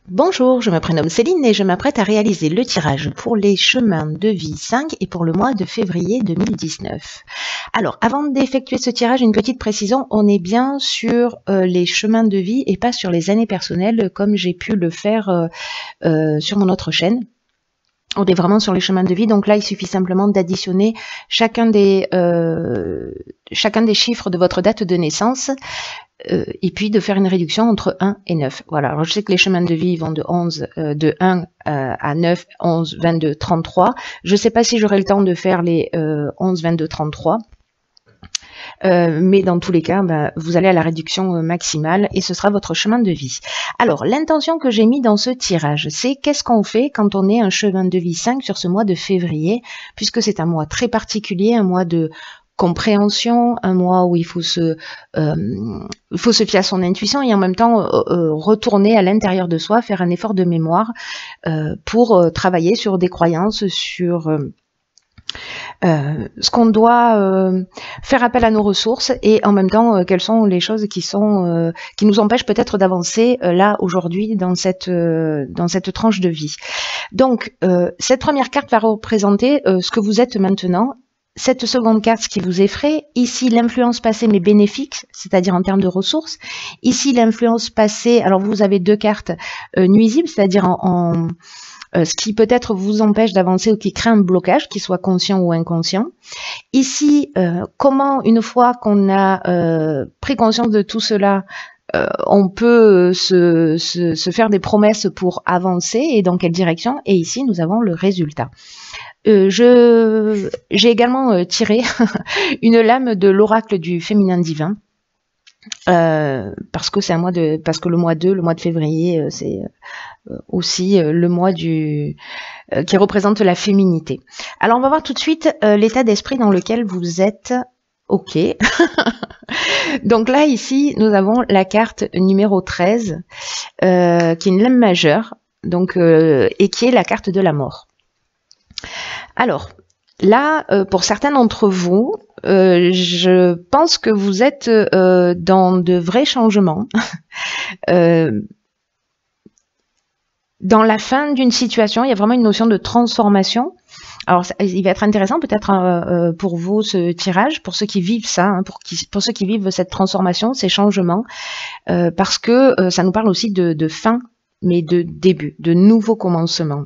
Bonjour, je me prénomme Céline et je m'apprête à réaliser le tirage pour les chemins de vie 5 et pour le mois de février 2019. Alors, avant d'effectuer ce tirage, une petite précision, on est bien sur les chemins de vie et pas sur les années personnelles comme j'ai pu le faire sur mon autre chaîne. On est vraiment sur les chemins de vie, donc là il suffit simplement d'additionner chacun des chiffres de votre date de naissance et puis de faire une réduction entre 1 et 9. Voilà, alors je sais que les chemins de vie vont de 1 à 9, 11, 22, 33. Je ne sais pas si j'aurai le temps de faire les 11, 22, 33. Mais dans tous les cas, vous allez à la réduction maximale et ce sera votre chemin de vie. Alors, l'intention que j'ai mis dans ce tirage, c'est qu'est-ce qu'on fait quand on est un chemin de vie 5 sur ce mois de février, puisque c'est un mois très particulier, un mois de compréhension, un mois où il faut se fier à son intuition et en même temps retourner à l'intérieur de soi, faire un effort de mémoire pour travailler sur des croyances, sur ce qu'on doit faire appel à nos ressources et en même temps quelles sont les choses qui nous empêchent peut-être d'avancer là aujourd'hui dans cette tranche de vie. Donc cette première carte va représenter ce que vous êtes maintenant. Cette seconde carte, ce qui vous effraie. Ici, l'influence passée mais bénéfique, c'est-à-dire en termes de ressources. Ici, l'influence passée, alors vous avez deux cartes nuisibles, c'est-à-dire ce qui peut-être vous empêche d'avancer ou qui crée un blocage, qu'il soit conscient ou inconscient. Ici, comment, une fois qu'on a pris conscience de tout cela, on peut se faire des promesses pour avancer et dans quelle direction. Et ici, nous avons le résultat. J'ai également tiré une lame de l'oracle du féminin divin. Parce que c'est parce que le mois de février, c'est aussi le mois qui représente la féminité. Alors on va voir tout de suite l'état d'esprit dans lequel vous êtes. Ok. Donc là ici nous avons la carte numéro 13 qui est une lame majeure donc et qui est la carte de la mort. Alors là pour certains d'entre vous je pense que vous êtes dans de vrais changements, dans la fin d'une situation, il y a vraiment une notion de transformation. Alors, il va être intéressant peut-être pour vous ce tirage, pour ceux qui vivent ça, hein, pour ceux qui vivent cette transformation, ces changements, parce que ça nous parle aussi de fin, mais de début, de nouveaux commencements.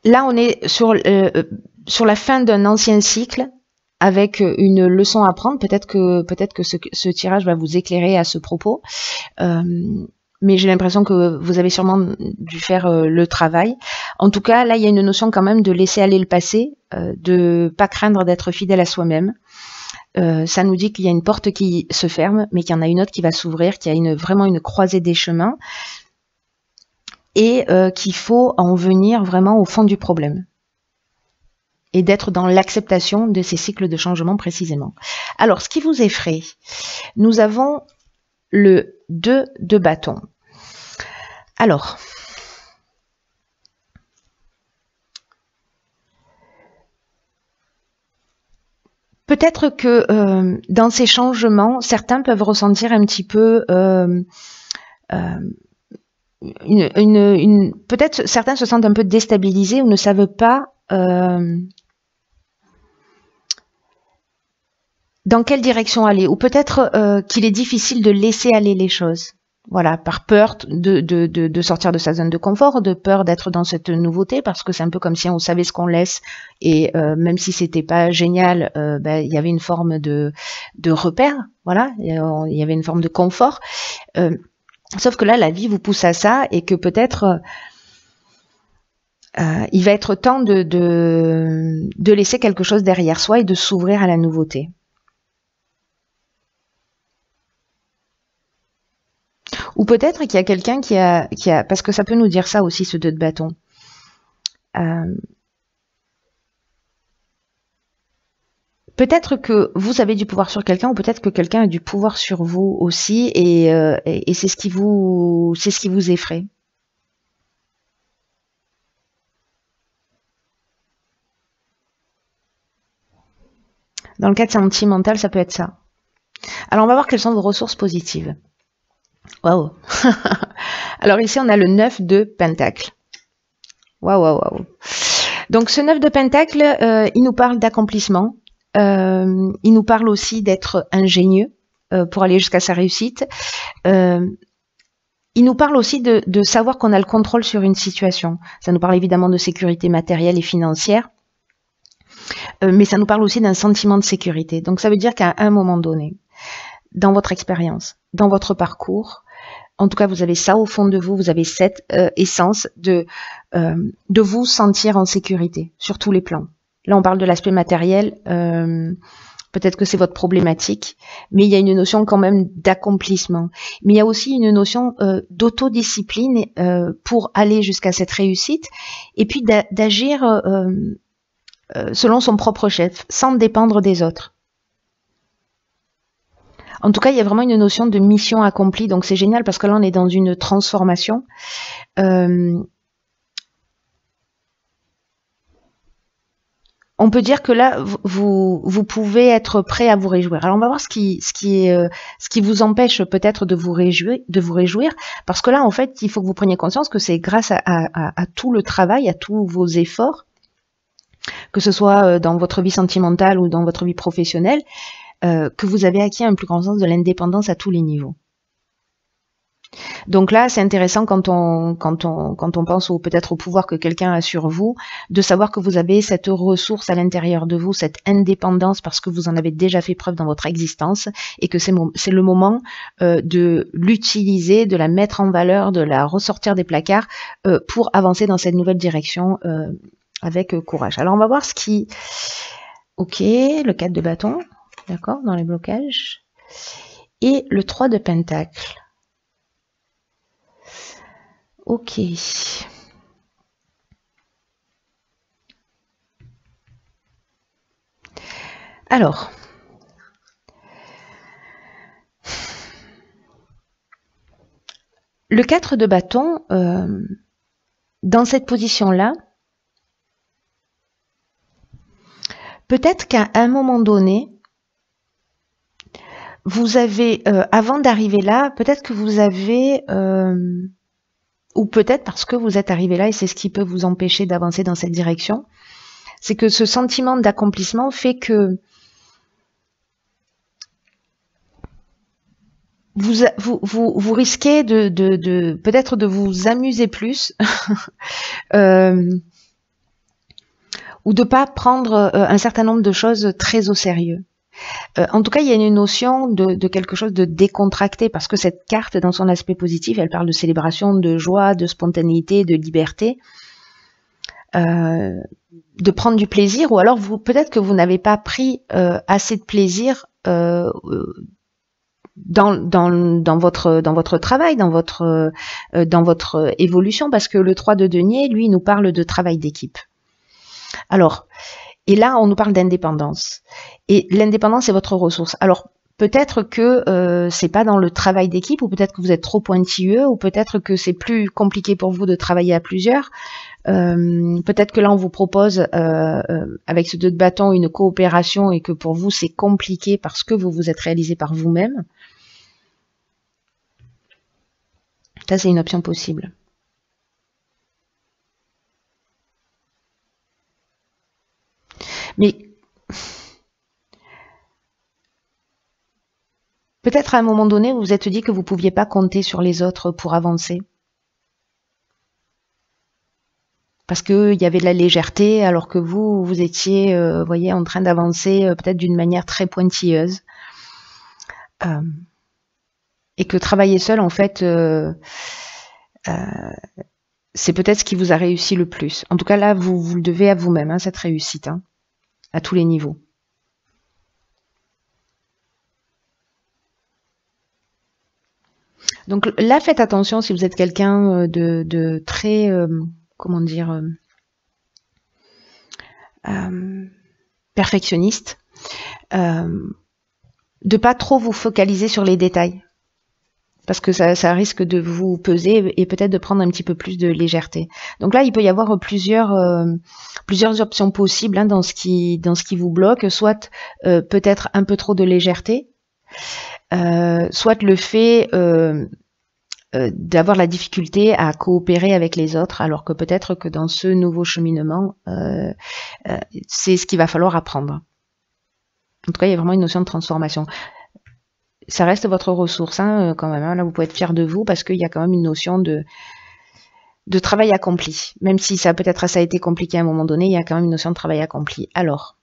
Là, on est sur la fin d'un ancien cycle avec une leçon à prendre. Peut-être que ce tirage va vous éclairer à ce propos. Mais j'ai l'impression que vous avez sûrement dû faire le travail. En tout cas, là, il y a une notion quand même de laisser aller le passé, de pas craindre d'être fidèle à soi-même. Ça nous dit qu'il y a une porte qui se ferme, mais qu'il y en a une autre qui va s'ouvrir, qu'il y a vraiment une croisée des chemins. Et qu'il faut en venir vraiment au fond du problème et d'être dans l'acceptation de ces cycles de changement précisément. Alors, ce qui vous effraie, nous avons le 2 de bâton. Alors, peut-être que dans ces changements, certains peuvent ressentir un petit peu peut-être certains se sentent un peu déstabilisés ou ne savent pas dans quelle direction aller, ou peut-être qu'il est difficile de laisser aller les choses. Voilà, par peur de sortir de sa zone de confort, de peur d'être dans cette nouveauté, parce que c'est un peu comme si on savait ce qu'on laisse, et même si c'était pas génial, il y avait une forme de repère, voilà, il y avait une forme de confort. Sauf que là, la vie vous pousse à ça et que peut-être il va être temps de laisser quelque chose derrière soi et de s'ouvrir à la nouveauté. Ou peut-être qu'il y a quelqu'un qui a, parce que ça peut nous dire ça aussi, ce 2 de bâton. Peut-être que vous avez du pouvoir sur quelqu'un, ou peut-être que quelqu'un a du pouvoir sur vous aussi, et c'est ce qui vous effraie. Dans le cadre sentimental, ça peut être ça. Alors, on va voir quelles sont vos ressources positives. Waouh. Alors ici, on a le 9 de Pentacle. Waouh, waouh, waouh. Donc ce 9 de Pentacle, il nous parle d'accomplissement. Il nous parle aussi d'être ingénieux pour aller jusqu'à sa réussite. Il nous parle aussi de savoir qu'on a le contrôle sur une situation. Ça nous parle évidemment de sécurité matérielle et financière. Mais ça nous parle aussi d'un sentiment de sécurité. Donc ça veut dire qu'à un moment donné, dans votre expérience, dans votre parcours, en tout cas vous avez ça au fond de vous, vous avez cette essence de vous sentir en sécurité sur tous les plans. Là on parle de l'aspect matériel, peut-être que c'est votre problématique, mais il y a une notion quand même d'accomplissement. Mais il y a aussi une notion d'autodiscipline pour aller jusqu'à cette réussite, et puis d'agir selon son propre chef, sans dépendre des autres. En tout cas, il y a vraiment une notion de mission accomplie, donc c'est génial parce que là, on est dans une transformation. On peut dire que là, vous pouvez être prêt à vous réjouir. Alors, on va voir ce qui vous empêche peut-être de vous réjouir, parce que là, en fait, il faut que vous preniez conscience que c'est grâce à tout le travail, à tous vos efforts, que ce soit dans votre vie sentimentale ou dans votre vie professionnelle, que vous avez acquis un plus grand sens de l'indépendance à tous les niveaux. Donc là, c'est intéressant quand on pense peut-être au pouvoir que quelqu'un a sur vous, de savoir que vous avez cette ressource à l'intérieur de vous, cette indépendance parce que vous en avez déjà fait preuve dans votre existence et que c'est le moment de l'utiliser, de la mettre en valeur, de la ressortir des placards pour avancer dans cette nouvelle direction avec courage. Alors on va voir ce qui... Ok, le 4 de bâton, d'accord, dans les blocages. Et le 3 de pentacle. Ok. Alors, le 4 de bâton, dans cette position-là, peut-être qu'à un moment donné, vous avez, avant d'arriver là, peut-être que vous avez... ou peut-être parce que vous êtes arrivé là et c'est ce qui peut vous empêcher d'avancer dans cette direction, c'est que ce sentiment d'accomplissement fait que vous risquez peut-être de vous amuser plus ou de pas prendre un certain nombre de choses très au sérieux. En tout cas, il y a une notion de quelque chose de décontracté, parce que cette carte, dans son aspect positif, elle parle de célébration, de joie, de spontanéité, de liberté, de prendre du plaisir, ou alors peut-être que vous n'avez pas pris assez de plaisir dans votre travail, dans votre évolution, parce que le 3 de denier, lui, nous parle de travail d'équipe. Alors, et là, on nous parle d'indépendance. Et l'indépendance, c'est votre ressource. Alors, peut-être que c'est pas dans le travail d'équipe, ou peut-être que vous êtes trop pointilleux, ou peut-être que c'est plus compliqué pour vous de travailler à plusieurs. Peut-être que là, on vous propose, avec ce 2 de bâton, une coopération, et que pour vous, c'est compliqué parce que vous vous êtes réalisé par vous-même. Ça, c'est une option possible. Mais peut-être à un moment donné, vous vous êtes dit que vous ne pouviez pas compter sur les autres pour avancer. Parce qu'il y avait de la légèreté, alors que vous étiez, voyez, en train d'avancer peut-être d'une manière très pointilleuse. Et que travailler seul, en fait, c'est peut-être ce qui vous a réussi le plus. En tout cas, là, vous le devez à vous-même, hein, cette réussite, hein, à tous les niveaux. Donc là, faites attention si vous êtes quelqu'un de très, comment dire, perfectionniste, de pas trop vous focaliser sur les détails, parce que ça risque de vous peser et peut-être de prendre un petit peu plus de légèreté. Donc là, il peut y avoir plusieurs options possibles, hein, dans ce qui vous bloque, soit peut-être un peu trop de légèreté, soit le fait d'avoir la difficulté à coopérer avec les autres, alors que peut-être que dans ce nouveau cheminement, c'est ce qu'il va falloir apprendre. En tout cas, il y a vraiment une notion de transformation. Ça reste votre ressource, hein, quand même. Hein. Là, vous pouvez être fier de vous parce qu'il y a quand même une notion de travail accompli. Même si ça peut-être ça a été compliqué à un moment donné, il y a quand même une notion de travail accompli. Alors,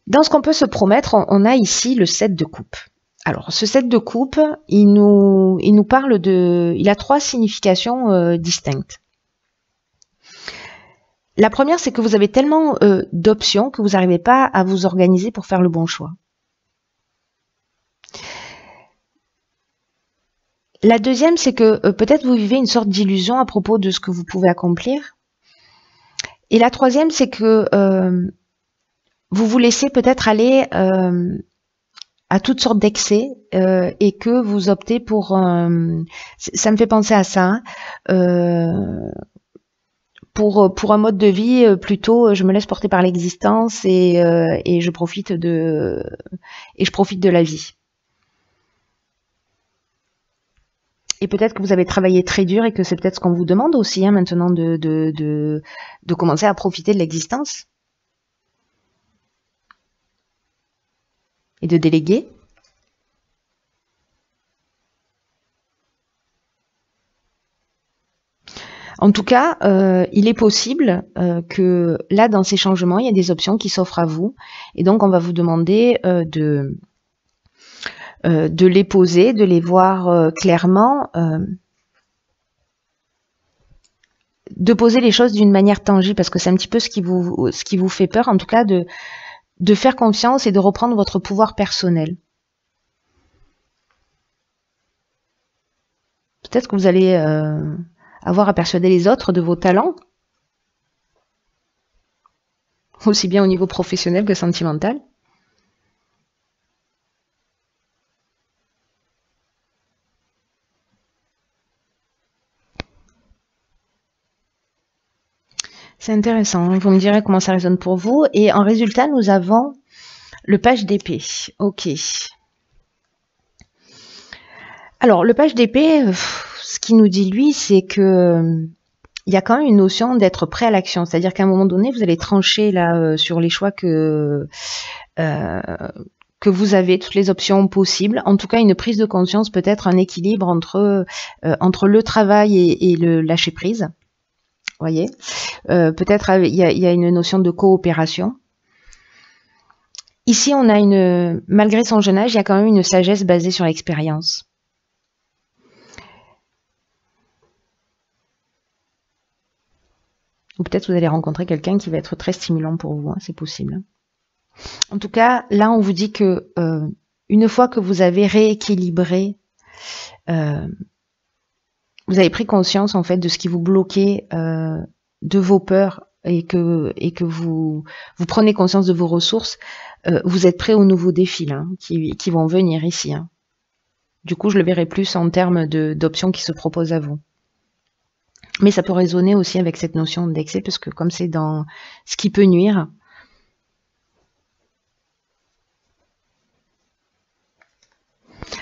dans ce qu'on peut se promettre, on a ici le 7 de coupe. Alors, ce 7 de coupe, il nous parle de... Il a 3 significations distinctes. La première, c'est que vous avez tellement d'options que vous n'arrivez pas à vous organiser pour faire le bon choix. La deuxième, c'est que peut-être vous vivez une sorte d'illusion à propos de ce que vous pouvez accomplir. Et la troisième, c'est que vous vous laissez peut-être aller à toutes sortes d'excès et que vous optez pour... ça me fait penser à ça. Pour un mode de vie plutôt, je me laisse porter par l'existence et je profite de la vie. Et peut-être que vous avez travaillé très dur et que c'est peut-être ce qu'on vous demande aussi hein, maintenant de commencer à profiter de l'existence. Et de déléguer. En tout cas, il est possible que là, dans ces changements, il y a des options qui s'offrent à vous. Et donc, on va vous demander de les poser, de les voir clairement, de poser les choses d'une manière tangible, parce que c'est un petit peu ce qui vous fait peur, en tout cas, de faire confiance et de reprendre votre pouvoir personnel. Peut-être que vous allez avoir à persuader les autres de vos talents, aussi bien au niveau professionnel que sentimental. C'est intéressant, vous me direz comment ça résonne pour vous. Et en résultat, nous avons le page d'épée. Ok. Alors, le page d'épée, ce qu'il nous dit, lui, c'est que il y a quand même une notion d'être prêt à l'action. C'est-à-dire qu'à un moment donné, vous allez trancher là sur les choix que vous avez, toutes les options possibles. En tout cas, une prise de conscience, peut-être un équilibre entre le travail et le lâcher prise. Voyez, peut-être il y a une notion de coopération. Ici, on a malgré son jeune âge, il y a quand même une sagesse basée sur l'expérience. Ou peut-être vous allez rencontrer quelqu'un qui va être très stimulant pour vous, hein, c'est possible. En tout cas, là, on vous dit que une fois que vous avez rééquilibré, vous avez pris conscience en fait de ce qui vous bloquait, de vos peurs et que vous prenez conscience de vos ressources, vous êtes prêt aux nouveaux défis là, qui vont venir ici. Hein. Du coup, je le verrai plus en termes d'options qui se proposent à vous. Mais ça peut résonner aussi avec cette notion d'excès, parce que comme c'est dans ce qui peut nuire,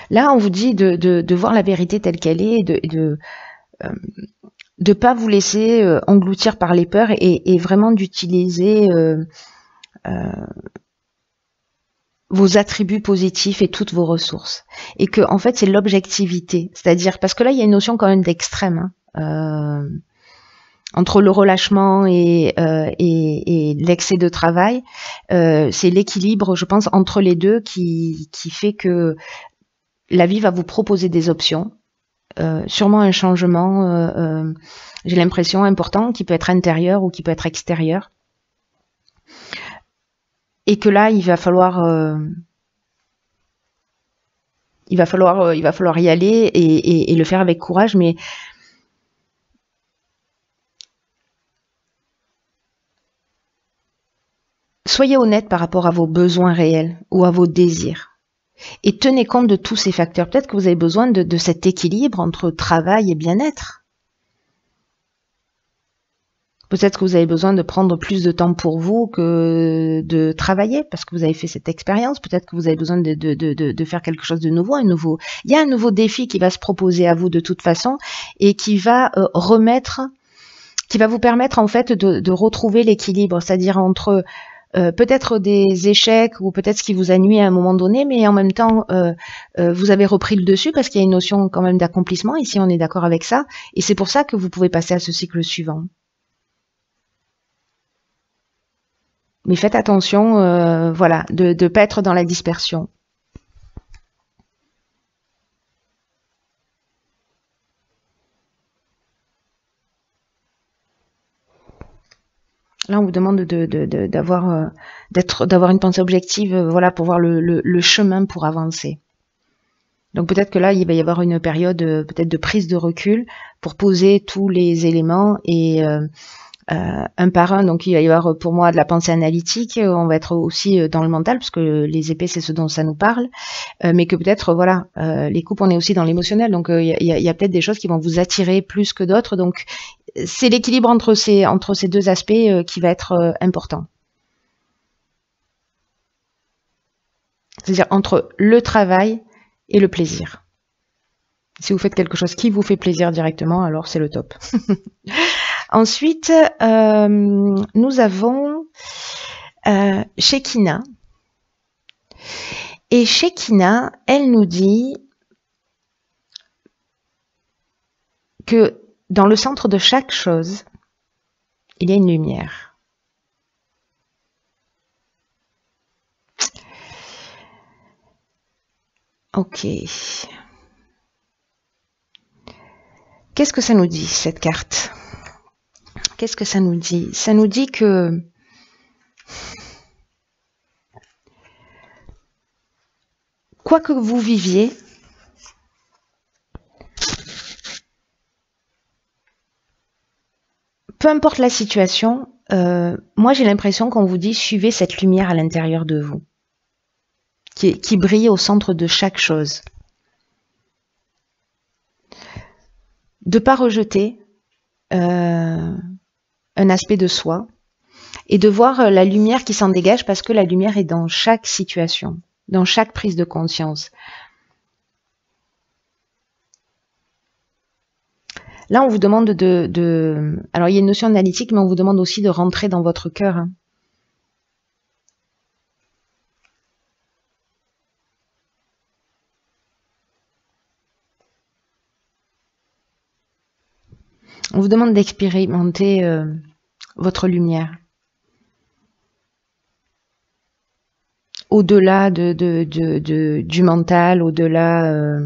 là, on vous dit de voir la vérité telle qu'elle est, de pas vous laisser engloutir par les peurs et vraiment d'utiliser vos attributs positifs et toutes vos ressources. Et que, en fait, c'est l'objectivité. C'est-à-dire, parce que là, il y a une notion quand même d'extrême, hein, entre le relâchement et l'excès de travail. C'est l'équilibre, je pense, entre les deux qui fait que la vie va vous proposer des options. Sûrement un changement, j'ai l'impression, important, qui peut être intérieur ou qui peut être extérieur. Et que là, il va falloir y aller et le faire avec courage, mais soyez honnête par rapport à vos besoins réels ou à vos désirs. Et tenez compte de tous ces facteurs. Peut-être que vous avez besoin de cet équilibre entre travail et bien-être. Peut-être que vous avez besoin de prendre plus de temps pour vous que de travailler parce que vous avez fait cette expérience. Peut-être que vous avez besoin de faire quelque chose de nouveau, il y a un nouveau défi qui va se proposer à vous de toute façon et qui va qui va vous permettre en fait de retrouver l'équilibre, c'est-à-dire entre peut-être des échecs ou peut-être ce qui vous a nuit à un moment donné, mais en même temps, vous avez repris le dessus parce qu'il y a une notion quand même d'accomplissement. Ici, on est d'accord avec ça. Et c'est pour ça que vous pouvez passer à ce cycle suivant. Mais faites attention, voilà, de ne pas être dans la dispersion. Là, on vous demande d'avoir une pensée objective, voilà, pour voir le chemin pour avancer. Donc peut-être que là, il va y avoir une période peut-être de prise de recul pour poser tous les éléments et un par un. Donc il va y avoir pour moi de la pensée analytique. On va être aussi dans le mental parce que les épées, c'est ce dont ça nous parle. Mais que peut-être, voilà, les coupes, on est aussi dans l'émotionnel. Donc il y a peut-être des choses qui vont vous attirer plus que d'autres. Donc c'est l'équilibre entre ces deux aspects qui va être important. C'est-à-dire entre le travail et le plaisir. Si vous faites quelque chose qui vous fait plaisir directement, alors c'est le top. Ensuite, nous avons Shekinah. Et Shekinah, elle nous dit que dans le centre de chaque chose, il y a une lumière. Ok. Qu'est-ce que ça nous dit, cette carte? Qu'est-ce que ça nous dit? Ça nous dit que quoi que vous viviez, peu importe la situation, moi j'ai l'impression qu'on vous dit suivez cette lumière à l'intérieur de vous, qui brille au centre de chaque chose. De ne pas rejeter un aspect de soi et de voir la lumière qui s'en dégage parce que la lumière est dans chaque situation, dans chaque prise de conscience. Là, on vous demande alors, il y a une notion analytique, mais on vous demande aussi de rentrer dans votre cœur. Hein. On vous demande d'expérimenter votre lumière. Au-delà du mental, au-delà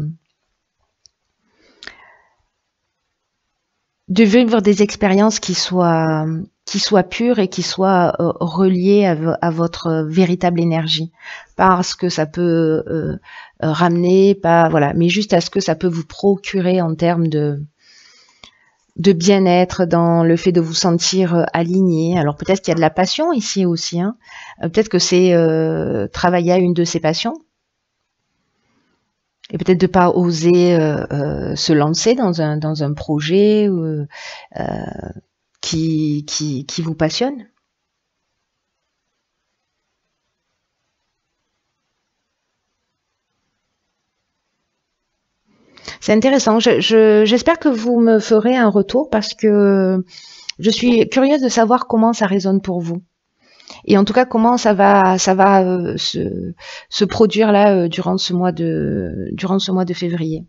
de vivre des expériences qui soient pures et qui soient reliées à votre véritable énergie. Pas à ce que ça peut ramener, pas voilà, mais juste à ce que ça peut vous procurer en termes de bien-être, dans le fait de vous sentir aligné. Alors peut-être qu'il y a de la passion ici aussi. Hein. Peut-être que c'est travailler à une de ses passions. Et peut-être de ne pas oser se lancer dans un projet qui vous passionne. C'est intéressant. J'espère que vous me ferez un retour parce que je suis curieuse de savoir comment ça résonne pour vous. Et en tout cas, comment ça va se produire là durant ce mois de février.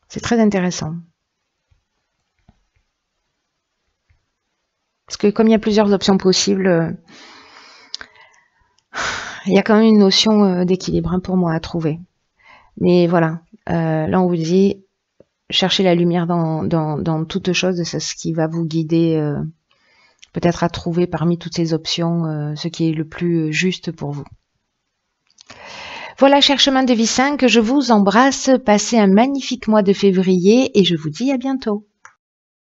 C'est très intéressant. Parce que comme il y a plusieurs options possibles, il y a quand même une notion d'équilibre pour moi à trouver. Mais voilà, là on vous dit, cherchez la lumière dans toute chose, c'est ce qui va vous guider peut-être à trouver parmi toutes ces options ce qui est le plus juste pour vous. Voilà, chers chemins de vie 5, je vous embrasse, passez un magnifique mois de février et je vous dis à bientôt.